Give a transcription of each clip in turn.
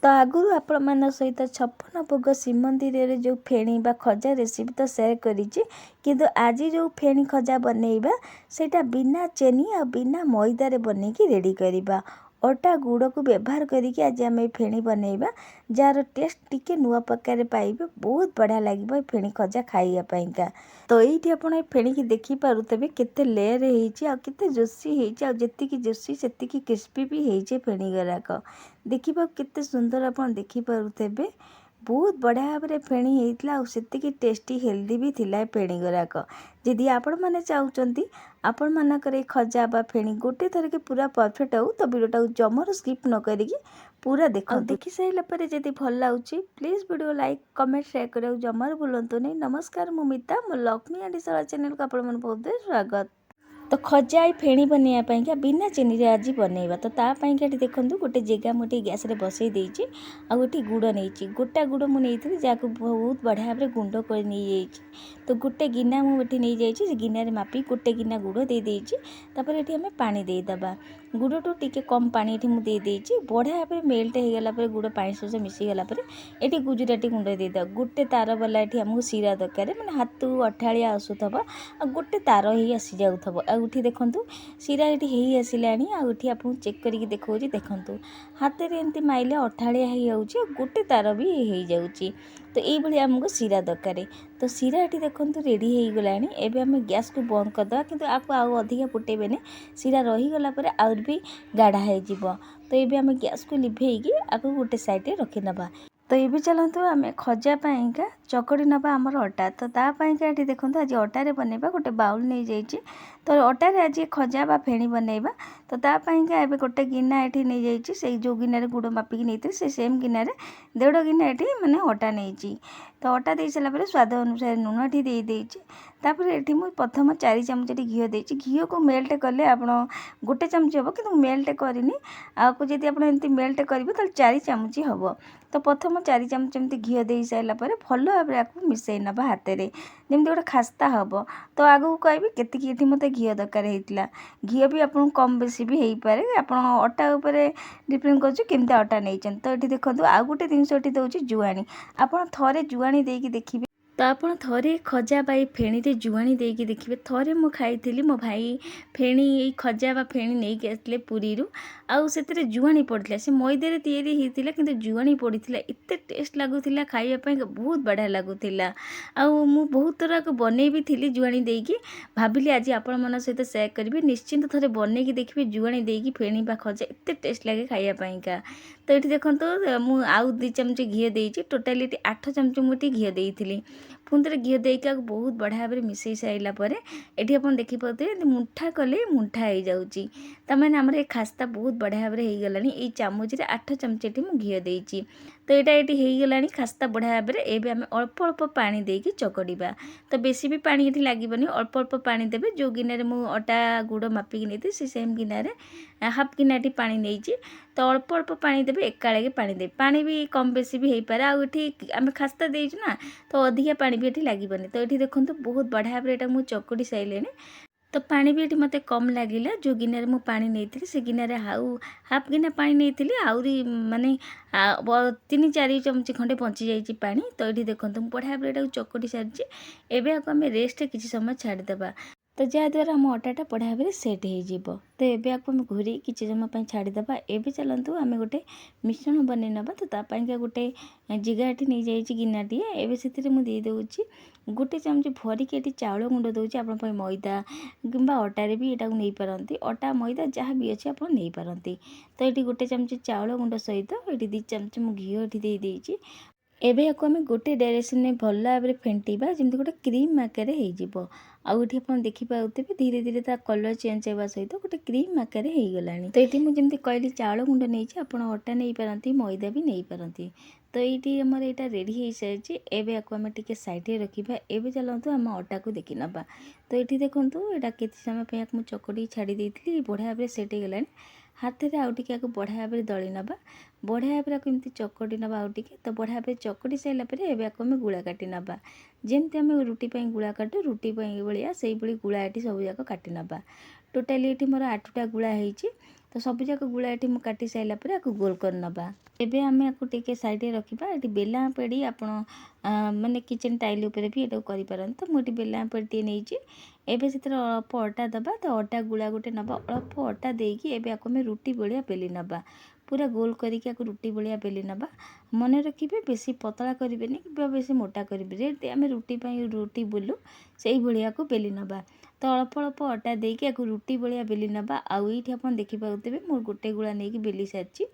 तो आगुरी आपण मान सहित 56 भोग श्रीमंदिर रे जो फेणी बा खजा रेसिपी तो शेयर करी किंतु आज जो फेणी खजा बनइबा सेटा बिना चेनी आ बिना मैदा रे बनैकी रेडी करिबा। अटा गुड़ को व्यवहार करके आज आम फेणी बनइबा जार टेस्ट टिके नुआ प्रकार पाइबे। बहुत बढ़िया लगे फेणी खजा खाइबापा। तो ये आप फेणी की देखी पारुथे केते लेयर होती आ केते जोशी होती आ जेतिकी जोशी सेतिकी क्रिस्पी भी होती फेणी गराक देखा केते सुंदर आप देखी पारुथे। बहुत बढ़िया भाव में फेणी होता आ सेतिकी टेस्टी हेल्दी भी थिला फेणी गराक। जदि आपण मैंने चाहते आपण मानकर खजा बा फेणी गोटे थर के पूरा परफेक्ट हो तो वीडियोटा जमर स्किप न करी पूरा देख देखी सारा पर जदि भल लगे please video like comment share करा जमार भूलु नहीं। नमस्कार मु मिता मो लक्ष्मी आंटीशाला चैनल को आपण बहुत स्वागत। तो खजा फेणी बनवाई बिना चीनी रे आज बनइबा। तो तापाई देखो गोटे जगह मुझे गैस रे बसई देछि आ गोटे गुड़ नहीं गोटा गुड़ मुझे जहाँ बहुत बढ़िया भाव गुंड कर नहीं तो गोटे गिना मुझे नहीं जाइए गिना मापी गोटे गिना गुड़ दे देछि। तापर एठी हमें पानी देदबा गुड़ टू टिके कम पानी एठी मुझे देछि बढ़िया भाव मेल्ट हो गला पर गुड़ पानी सहित मिसी गला पर एठी गुजराती गुंड देद गोटे तार वाला एठी हमको सीरा दरकार मैंने हाथ अठाड़िया आसुथब आ गोटे तार ही आसी जाउथब। उठी देखूँ सीरा ये आसिलानी आठी आपको चेक करके देखा देखूँ हाथ में एमती माइले अठाड़िया हो गोटे तार भी हो जाऊँगी। तो ये आमको सीरा दरकार तो सीरा ये देखूँ रेडी हो गला। एवं आम गैस को बंद करदे कि आपको आउ अधिका फुटेबे सीरा रहीगला आउर भी गाढ़ा हो। तो ये आम गैस को लिभेगी आपको गोटे साइड रखीनवा। तो ये चलतु आम खजा पाइंका चकड़ी नवा आमर अटा। तो तापाइंका ये देखो आज अटारे बनइबा गोटे बाउल नहीं जाइए। तो अटारे आज खजा बा फेणी बनइबा। तो तापाइंका एबे गोटे गिना एठी नहीं जाइए से जो गिनारे गुड़ मापिकी नहीं से सेम गिनारे 1.5 गिना एठी माने अटा नहीं। तो अटा दे सारा पर स्वाद अनुसार लुण एठी दे देइछि। तापर एठी मु प्रथम 4 चामच घी देइछि। घी को मेल्ट कले आपण गोटे चामच हम कि मेल्ट करनी आपको जब आप एमती मेल्ट करेंगे तो 4 चामच हम। तो प्रथम 4 चामच एमती घी दे सारापर भल भाव में आपको मिसई नवा हाथ में जमी गोटे खास्ता हम। तो आगू कहबी केतिकी मत घी दरकार होता घी भी आपको कम बेसी भी हो पाए आप अटा उपर डिपेंड करमती अटा नहीं। तो ये देखो आउ गोटे जिनस दौर जुआणी आप थे जुआणी देकी देखिए। तो आप थे खजा बाई फेणी रे जुआणी देकी देखिए। थे मु खाई मो भाई फेणी ये खजा बा फेणी नहीं आसते पुरी आउ से जुआणी पड़ता से मैदे तैयारी होता कि जुआणी पड़ता एत टेस्ट लगुला खावाई बहुत बढ़िया लगुला। आउ मु बहुत थर बनई भी थी जुआणी देकी भाविली आज आपण मन सहित शेयर करी निश्चिंत थे बनई देखिए जुआणी देकी फेणी बा खजा एत टेस्ट लगे खावाई। तो ये देखो मु आउ 2 चामच घी देती टोटाली 8 चामच मुझे घी देती पुणी थे घी देकी बहुत बढ़िया भाव मिसई सारापर ये आप देखिए मुठा कले मुठा हो जाऊँगी तमें आमर ये खास्ता बहुत बढ़िया भाव में होगलानी। ये चामच 8 चामच ये घी देती तो यहाँ ये होगला खास्ता बढ़िया भाव में। एवं आम अल्प अल्प पानी देकी चकड़ा तो बेसी भी पानी ये लगे अल्प अल्प पानी देवे। जो गिनारे मु अटा गुड़ मापिकी नहीं से सेम गिनारे हाफ गिना ये पानी नहीं तो अल्प अल्प पानी देवे एकागे पानी देवे पानी भी कम बेसी भी हो पाए। आठ आम खास्ता देचु ना तो अधिका पानी भी ये लगे। तो ये देखो बहुत बढ़िया भाव में मुझे चकड़ी सारे तो पानी भी ये मत कम लगिला। जो गिनारे मु पानी नहीं से गिनारे हाफ गिना पानी नहीं आहरी माने 3-4 चामच खंडे बची जाइए पानी। तो ये देखो बढ़िया भाव में चकड़ी सारी एवं आपको आम रेस्ट किसी समय छाड़देवा तो जहाद्वारा आम अटाटा बढ़िया भाव सेट हो। तो ये आपको आम घूरी किसी समय छाड़देवा। एवं चलतु आम गोटे मिश्रण बनई नवा। तो तापाइका गोटे जिगाटी नहीं जाइए गिनाटी एवं से मुझे देदेवि गोटे चामच भरिक ये चाउल गुंड दूसरी आप मैदा कि अटारे भी यहाँ नहीं पारती अटा मैदा जहाँ भी अच्छे आप नहीं पारती। तो ये गोटे चामच चाउल गुंड सहित ये 2 चामच मु घी ये देदेची। एबे आपको आम गोटे डायरेक्शन में भल भाव में फेंटा जमी गोटे क्रीम आकार हो। आउठी आप देखिपे धीरे धीरे ता कलर चेंज होगा सहित गोटे क्रीम आकार हो गला। तो ये मुझे कहली चाउल गुंड नहीं आप अटा नहीं पारती मैदा भी नहीं पारती। तो ये आमर यहाँ रेडी हो सारी एवं आपको आम टे सैड रखा। एवं चलतु आम अटा को देखी नवा। तो ये देखूँ यहाँ के समय मुझे चकड़ी छाड़ी देती बढ़िया भाव में सेट हो गला। हाथ में आउ टे बढ़िया भाव में दली नवा बढ़िया भाव में एमती चकड़ी नवा आउ टे। तो बढ़िया भाव चकड़ी सारापर एवं आपको आम गुड़ा काटी नवा जमती आम रुटी गुड़ा काटू रुटी भाया से गुड़ा ये सब जाक काटी नवा। टोटाली ये मोर 8टा गुड़ा होती तो सब जाक गुड़ा ये मुझे काटी सारा पर आपको गोल कर नवा। एबे आमे आपको टिके साइड रखा। ये बेला पेड़ी आप माने किचन टाइल उपर भी ये करें। तो मुझे बेला पेड़ी नहीं एबे से अल्प अटा दबा। तो अटा गुड़ा गोटे नवा अल्प अटा देकी एबे आपको आम रुटी भाया बेली नवा। पूरा गोल करके आपको रुटी भाया बेली नवा। मन रखिए बेसी पतला करेंगे कि बेसी मोटा करेंगे। आम रुटी बोलू से भाया को बेली नवा। तो अल्प अल्प अटा देकी आपको रुटी भाया बेली नवा। आउ ये आप देखिपे मोर गोटे गुड़ा नहीं बेली सारी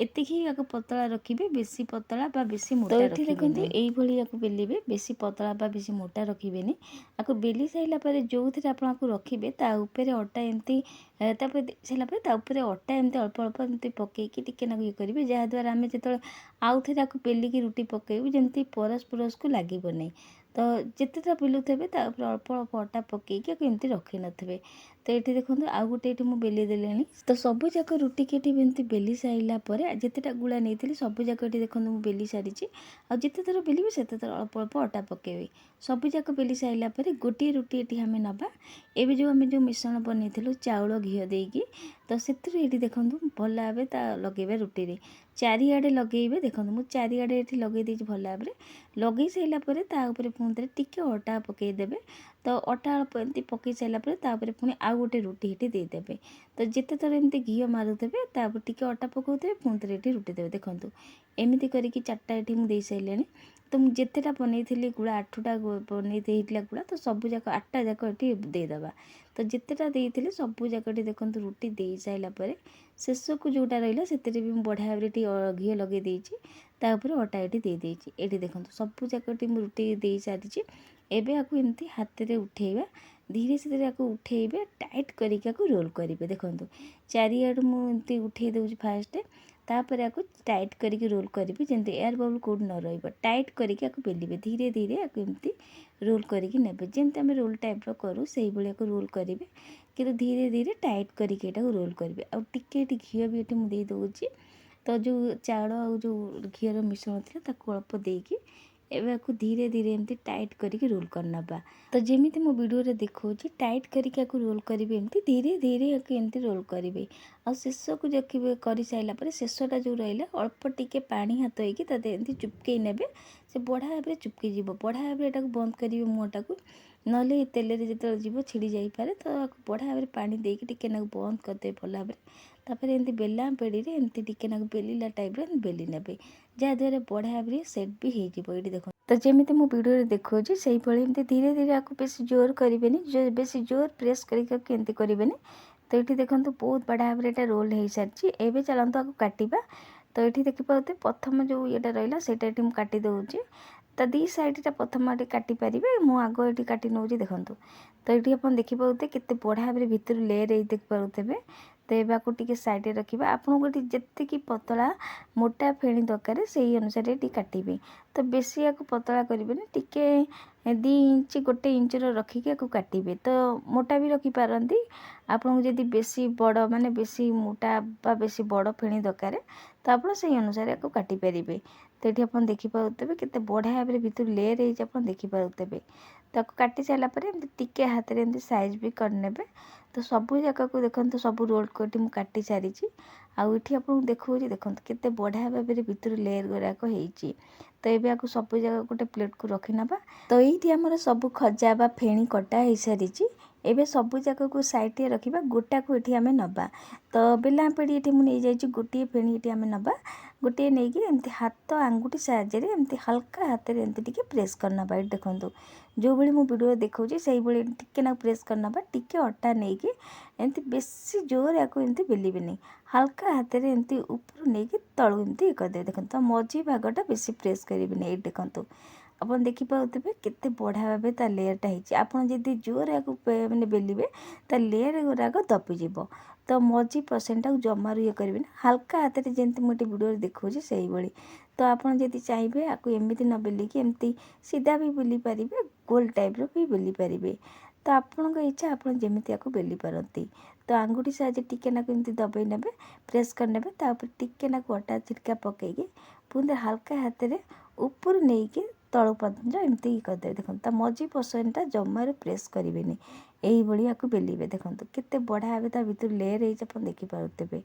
एतिकी आपको पतला रखिए बेसी पतला बा बेसी मोटा। तो ये देखो यही आपको बेलिए बेसी पतला बा बेसी मोटा रखिए। आपको बेली सारापर जो थे आपको रखिए ताऊपर अटा एमती सारापर ताऊपर अटा एमती अल्प अल्प एमती पकईकि टिके ना ये करेंगे जहाद्वारा आम जो आउ थे आपको बेलिकी रुटी पकईबू जमी परस परस को लगे नहीं। तो जितेटा बेलुथे अल्प अल्प अटा पकईकि एमती रखी नथिबे। तो ये देखो आउ गोटे ये मुझे बेली देले। तो सबू जाक रुटी के एमती बेली सारापर जितेटा गुड़ा नहीं सब जाक ये देखो मुझे बेली सारी आ जिते थर बेलिबे सेते थर अल्प अल्प अटा पकेबे। सब जाक बेली सारापर गोटे रुटी ये आम नवा। एवं जो आम जो मिश्रण बनई चाउल घी देकी तो से ये देखो भल भाव लगे रुटी रे चारिआडे लगे। देखो मुझे चारिआडे ये लगे भल भाव लगे सारापर पुणी टिके अटा पकईदेवे। तो अटा अल्प एमती पकई सारापर पुणी आउ गोटे रुटी ये देदेवे। तो जिते थर एमती घी मारुथे टिके अटा पकाउथे पुणी ये रुटी देवे। देखो एमती करके 4टा ये मुझे सारे। तो मुझे जितेटा बनई गुड़ा 8टा बनई गुड़ा तो सब जाक 8टा जाक ये देदेबा। तो जितेटा देते सबू जाक देखो रुटी दे सारापर शेष को जोटा रहा से भी बढ़िया भाव घी लगे तापर अटा ये देदेे। ये देखो सबू जाक रुटी दे सारी। एबे आपको एमती हाथ में उठेबा धीरे से आपको उठेबे टाइट करके रोल करेंगे। देखो चारिआडू मुझे उठे दूसरी फास्ट तापर आपको टाइट करके रोल करेंगे जमी एयर बबल कौट न टाइट करके आपको बेलिए धीरे धीरे आपको एमती रोल करके नेबे जमी आम रोल टाइप करूँ से भाई रोल करेंगे कि धीरे धीरे टाइट करके रोल करेंगे। आउ टिके घी भी ये मुझे देदे। तो जो चाउल आ जो घीर मिश्रण थी अल्प देकी एवं आपको धीरे धीरे एमती टाइट करके रोल करना। तो जमी मो वीडियो देखो टाइट करके आपको रोल करेंगे एमती धीरे धीरे आपको एमती रोल करेंगे। आ शेष को देखिए कर सारापर शेषटा जो रहा अल्प टिके पानी हाथ होती एमती चुपकई ने से बढ़िया भाव चुपकी जी बढ़िया भाव यहाँ बंद करेंगे मुँहटा को ना तेल जो जीव छिड़ी जापे। तो बढ़िया भाव पानी देके टिके ना बंद करदे भल भाव। तापर एमती बेला पेड़ी एमती टिके ना बेलिला टाइप बेली ने जहाद्वारा बढ़िया भाव सेट भी हो देखो। तो जमी मो वीडियो देखो से एमती धीरे धीरे आपको बेस जोर करेंगे बेस जोर प्रेस करके करेंगे। तो ये देखो बहुत बढ़िया भाव ये रोल हो सारी। एवं चलते आपको काटा। तो ये देखिए प्रथम जो ये रहा से काटी दूसरी। तो दी साइडटा प्रथम ये काटिपारे मु आग ये काटी नौ देखूँ। तो ये आप देखिए केते बढ़िया भाव भितर लेयर देख पारे। तो ये टे साइड रखा आपको जी पतला मोटा फेणी दरकार से अनुसार ये काटे। तो बेसी या पतला करेंगे टिके 2 इंच 1 इंच रखिक काटे। तो मोटा भी रखिपारती आपको जब बेसी बड़ माने बेसी मोटा बा बेसी बड़ फेणी दरकार तो आप अनुसार आपको काटिपारे। तो ये आप देखिपे केते बढ़िया भाव भितर लेयर आप देखिपे। तो काटी सारापर टिके हाथ में साइज भी करने। तो सबू जाक को देखो सब रोल कटी मुझे काटी सारी। आउ ये आपको देखो केते बढ़िया भाव भितर लेयर गुराक हो। तो ये आपको सब जगह गोटे प्लेट को रखी नवा। तो ये आमर सब खजा बा फेणी कटा हो सारी। एबे सबू जाक को साइड रखा गोटा को ये आम नवा। तो बेला पेड़ी ये मुझे नहीं गोटे फेणी ये आम नवा गोटे नहीं कि एमती हाथ आंगुठी साहाय्य एमती हल्का हाथ में एमती टिके प्रेस करना। ये देखो जो भाई मो वीडियो देखो से टिके ना प्रेस करना टिके अटा नहीं कि एमती बेसी जोर या एमती बेलिबे नहीं हल्का हाथ में एमती ऊपर नहीं कि तलू एमती करदे। देखो तो मझी भागटा बेसी प्रेस करेंगे नहीं। देखो आप देखिपे केते बढ़िया भाव ता लेयरटा होती। आपड़ जब जोर या मैंने बेलिबे ता लेयर गुराक दबिज। तो मझी परसेंटा जमार ये करेंगे हल्का हाथ में जमी मुझे वीडियो देखो से भाई। तो आपड़ जब चाहिए आपको एमती न बेलिकी एमती सीधा भी बेली पारे गोल टाइप भी बेली पारे। तो आपन इच्छा आप जमी आपको बेली पारती। तो आंगुठी साहाଯ୍य टिके नाक एमती दबाई ने प्रेस करने टिके नाक अटा छिटका पकईकि पुणी हल्का हाथ में ऊपर नहीं कि तलू पर्यंत एमती करदे। देखो ता मझी पोर्शनटा जमार प्रेस करेंगे यही आपको बेलिबे। देखो केते बढ़िया भाव ता भीतर लेयर हो आप देखिपे।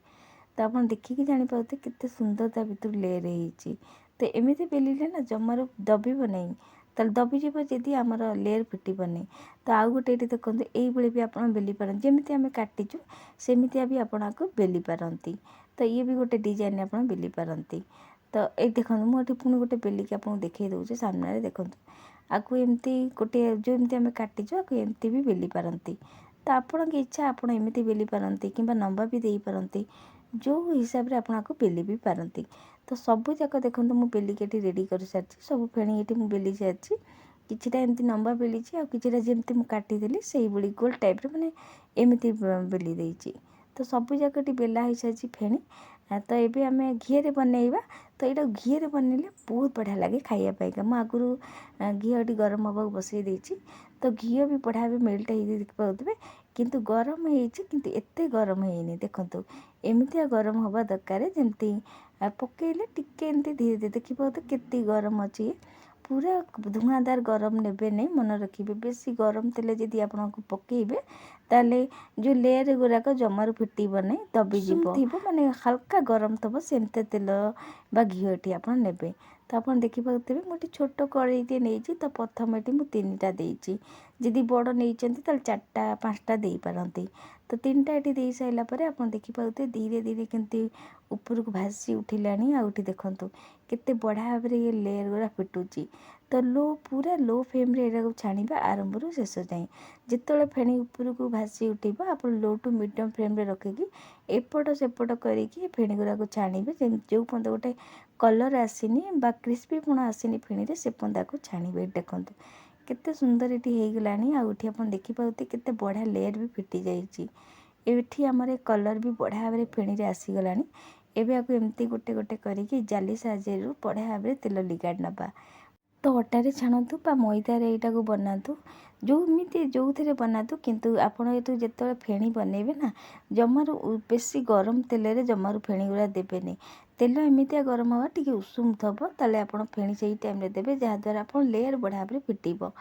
तो आप देखिकी जानीपे केते सुंदर ता भीतर लेयर हो। तो एमती बेलिले ना जमार दबिब नहीं ताल दबिज जदि आमर लेयर फिटबनी। तो आउ गोटे ये देखो ये भी आप बेली पारती जमी आम काटिचु सेमती भी आपको बेली पारती। तो ये भी गोटे डिजाइन आप बेली पारती। तो ये देखो मुझे पुणी गोटे बेलिकी आपको देखई दूसरे सामने देखो आपको एमती गोटे जो एमती आम काटिचु आपको एमती भी बेली पारती। तो आपण की इच्छा आप एमती बेली पारती कि नंबा भी दे पारती जो हिसाब से आपको बेली भी पारती। तो सबू जाक देखो मुझे बेलिकी ये रेडी कर सारी सब फेणी ये मुझे बेली सारी किछिटा एमती नंबा बेली आ किछिटा जमती मुझे काटिदेली से गोल टाइप माने एमती बेली देती। तो सबू जाक बेला हो सारी फेणी। तो ये आम घी बनइबा। तो यहाँ घी बनइले बहुत बढ़िया लगे खाइबापा। मुझे आगुरी घी गरम हवा बसई देती। तो घी भी बढ़िया भाव मेल्ट हो देखी पाते किंतु गरम होती एत गरम होनी। देखो एमती गरम हवा दरकार जमती पकईले टिके एमती धीरे धीरे देखी पाते केते गरम अच्छी पूरा धुआंधार गरम नेबे नहीं मन रखिए। बेसी गरम तेल जदि आपको पकईबे ताले जो लेयर गुराक जमार फिटब नहीं दबिजी माने हल्का गरम थब सेमती तेल बा घी आप नेबे। तो आप देखिपे मुझे छोट कड़ईटे नहीं तो प्रथम ये मुझे 3टा देती जदि बड़ नहीं तो 4टा 5टा दे पारती। तो 3टा ये दे सारापर आप देखिपे धीरे धीरे केमती ऊपर को भासी उठिला आउठी देखूँ केते बढ़िया भाव ये लेयर गुरा फिटुची। तो लो पूरा लो फ्लेम रे छाणीबा आरंभ रू शेष जाए जिते फेणी ऊपर को भासी उठब आप लो टू मीडियम फ्लेम रे रखिकी एपट सेपट करके फेणी गुरा छाणीबे जो पर्यंत गोटे कलर आसीनी बा क्रिस्पीपण आसीनी फेणी से पर्यंत को छाणीबे। देखो केते सुंदर ये होगलानी आउठी आप देखिपे केते बढ़िया लेयर भी फिटी जाइए। ये आमर कलर भी बढ़िया भाव फेणी आसीगला। एबे आपको एमती गोटे गोटे करके जाली साहाय्य बढ़िया भाव तेल लिगाड़ नवा। तो अटारे छाणतु बा मैदार यटा को बनातु जोमिति जो थे बनातु किंतु आपण ये जो फेणी बनइबे ना जमार बेसी गरम तेल रे जमार फेणी गुड़ा देवेनि। तेल एमती गरम हवा टी उषुम थब ताले आप फेणी से टाइम देवे जहाद्वारा आप लेयर बढ़िया भाव फिटब।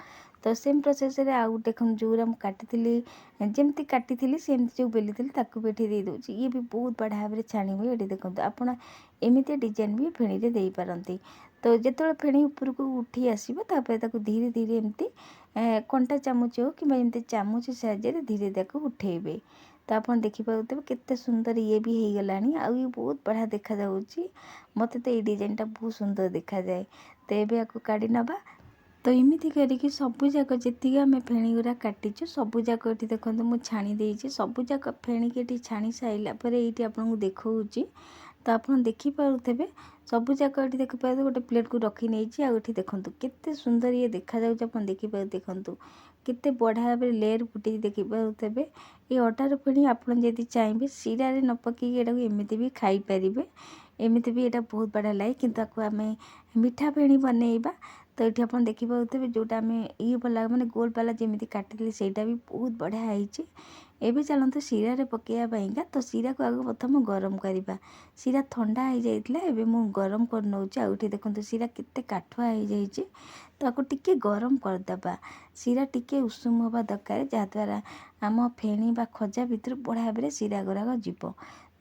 तो सेम प्रोसेस रे आउ देख जो काटी जमती काटी सेमती जो बेली ताकू भी दे दूँ ये भी बहुत बढ़िया भाव छाणवे। ये देखो आप एमती डिजाइन भी फेणी रे दे पारती। तो जिते फेणी ऊपर को उठी आसो धीरे धीरे एमती कंटा चामच हो कि एमती चामच साहाय्य धीरे ताको उठेबे। तो आप देखिपे केते सुंदर ये भी होगला आ बहुत बढ़िया देखा जाउची। मते तो ये डिजाइनटा बहुत सुंदर देखा जाए। तो ये आपको काढ़ी नवा। तो एमती करके सबू जाक जी आम फेणी गुरा काटिचु सबू जाक ये देखो मुझे छाणी देती सबू जाक फेणी के छाणी सारापर ये आपको देखा। तो आप देखिपे सबू जाक ये देखिपे गोटे प्लेट को रखी नहीं आउठी देखो केते सुंदर ये देखा देखिपे देखो केते बढ़िया भाव लेयर फुटी देखिपे। ये अटार फेणी आप चाहिए सीरा न पकई एमती भी खाई पारे एमती भी यहाँ बहुत बढ़िया लगे किंतु आपको आम मीठा फेणी बनइबा। तो ये आप देखिपे जोटा आम ये वाला माने गोल वाला जमी काटी सेटा भी बहुत बढ़िया होती। एबे चलते सीरा रे पकईवाईका। तो सीरा को आगे प्रथम गरम करवा सीरा ठंडा हो जाइए एबे मु गरम कर नौची आउठी देखो सीरा केते काठुआ हो जाइए। तो आपको टिके गरम करदबा सीरा टिके उषुम हवा दरकार जहाद्वारा आम फेणी बा खजा भितर बढ़िया भाव सीरा गुराक जीव।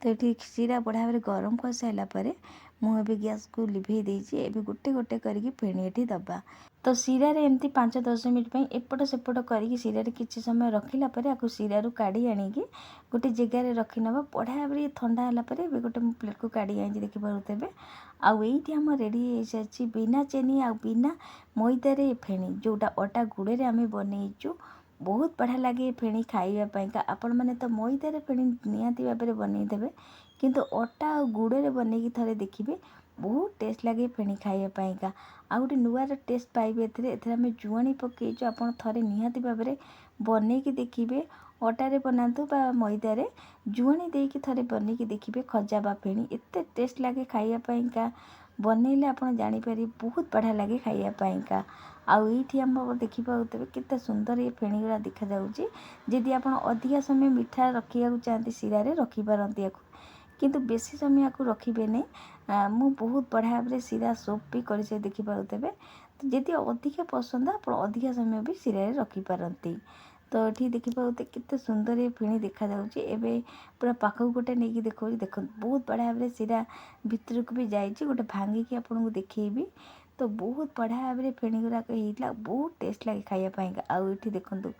तो ये सीरा बढ़िया भाव गरम कर सारापर मुझे गैस को लिभे देती एबे गोटे गोटे करके फेणी ये दबा। तो सीरा रे एमती 5-10 मिनट एपट सेपट करके सीरा रे किछि समय रखिला परे आपको सीरा रू काढ़ी आनिकी गोटे जगार रखी नवा बढ़िया भाव ठंडा है गोटे प्लेट को काढ़ी आई देखिपे। आउ ये आम रेडी हो सारी बिना चेनी आ बिना मैदार फेणी जोटा अटा गुड़े आम बनईचु बहुत बढ़िया लगे फेणी खाइबापा। आपण मैंने तो मैदार फेणी निहाती भाव बनईदेवे किंतु अटा और गुड़े बनईकी थे देखिए बहुत टेस्ट लगे फेणी खाइबापा। आ गोटे नुआर टेस्ट पाइबे एम जुआणी पकईचु आप थे निहाती भाव बनईकी देखिए अटारे बनातु बा मैदार जुआणी देकी थे बनईकी देखिए खजा बा फेणी एत टेस्ट लगे खाइबापा। बनइले आप जापर बहुत बढ़िया लगे खाइबापा। आउ ये आम देखिपे केते सुंदर ये फेणी गुड़ा देखा जाउची। जदि आप अधिका समय मीठा रखा चाहते सीरा रे रखिपारती किंतु बेसी समय आपको रखिबे नहीं ମୁଁ ବହୁତ ବଢ଼ିଆ ଭାବରେ ଶିରା ସୁପ୍ ବି କରିଛି ଦେଖିପାରୁଥିବେ। ତ ଯଦି ଅଧିକା ପସନ୍ଦ ଆପଣ ଅଧିକା ସମୟ ବି ଶିରାରେ ରଖିପାରନ୍ତି। ତ ଏଠି ଦେଖିପାରୁଥିବେ କେତେ ସୁନ୍ଦର ଏ ଫେଣି ଦେଖାଯାଉଛି। ଏବେ ପୁରା ପାଖକୁ ଗୋଟେ ନେଇକି ଦେଖାଉଛି, ଦେଖନ୍ତୁ ବହୁତ ବଢ଼ିଆ ଭାବରେ ଶିରା ଭିତରକୁ ବି ଯାଇଛି। ଗୋଟେ ଭାଙ୍ଗିକି ଆପଣଙ୍କୁ ଦେଖେଇବି। ତ ବହୁତ ବଢ଼ିଆ ଭାବରେ ଫେଣି ଗୁଡ଼ାକ ହେଇଥିଲା, ବହୁତ ଟେଷ୍ଟ ଲାଗେ ଖାଇବା ପାଇଁକା। ଆଉ ଏଠି ଦେଖନ୍ତୁ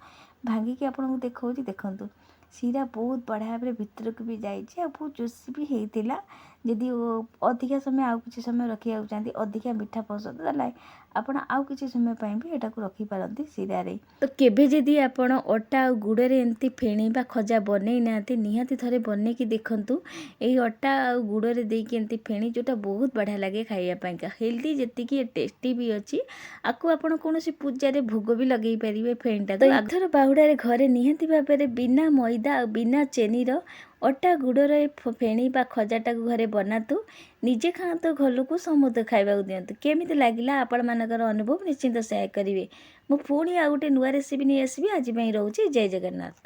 ଭାଙ୍ଗିକି ଆପଣଙ୍କୁ ଦେଖାଉଛି, ଦେଖନ୍ତୁ ଶିରା ବହୁତ ବଢ଼ିଆ ଭାବରେ ଭିତରକୁ ବି ଯାଇଛି ଆଉ ବହୁତ ଜୁସି ବି ହେଇଥିଲା। ଯଦି ଅଧିକା ସମୟ ଆଉ କିଛି ସମୟ ରଖିବାକୁ ଚାହାନ୍ତି, ଅଧିକା ମିଠା ପସନ୍ଦ ତାହେଲେ ଆପଣ ଆଉ କିଛି ସମୟ ପାଇଁ ବି ଏଟାକୁ ରଖିପାରନ୍ତି ଶିରାରେ। ତ କେବେ ଯଦି ଆପଣ ଅଟା ଆଉ ଗୁଡ଼ରେ ଏମିତି ଫେଣି ବା ଖଜା ବନେଇ ନାହାନ୍ତି, ନିହାତି ଥରେ ବନେଇକି ଦେଖନ୍ତୁ। ଏଇ ଅଟା ଆଉ ଗୁଡ଼ରେ ଦେଇକି ଏମିତି ଫେଣି, ଯେଉଁଟା ବହୁତ ବଢ଼ିଆ ଲାଗେ ଖାଇବା ପାଇଁକା। ହେଲ୍ଦି ଯେତିକି ଟେଷ୍ଟି ବି ଅଛି। ଆକୁ ଆପଣ କୌଣସି ପୂଜାରେ ଭୋଗ ବି ଲଗେଇ ପାରିବେ ଫେଣିଟା। ତ ଏଥର ବାହୁଡ଼ାରେ ଘରେ ନିହାତି ଭାବରେ ବିନା ମଇଦା ଆଉ ବିନା ଚିନିର ଅଟା ଗୁଡ଼ର ଏ ଫେଣି ବା ଖଜାଟାକୁ ଘରେ ବନାନ୍ତୁ। ନିଜେ ଖାଆନ୍ତୁ, ଘରକୁ ସମସ୍ତେ ଖାଇବାକୁ ଦିଅନ୍ତୁ। କେମିତି ଲାଗିଲା ଆପଣମାନଙ୍କର ଅନୁଭବ ନିଶ୍ଚିନ୍ତ ସେୟାର କରିବେ। ମୁଁ ପୁଣି ଆଉ ଗୋଟେ ନୂଆ ରେସିପି ନେଇ ଆସିବି। ଆଜି ପାଇଁ ରହୁଛି। ଜୟ ଜଗନ୍ନାଥ।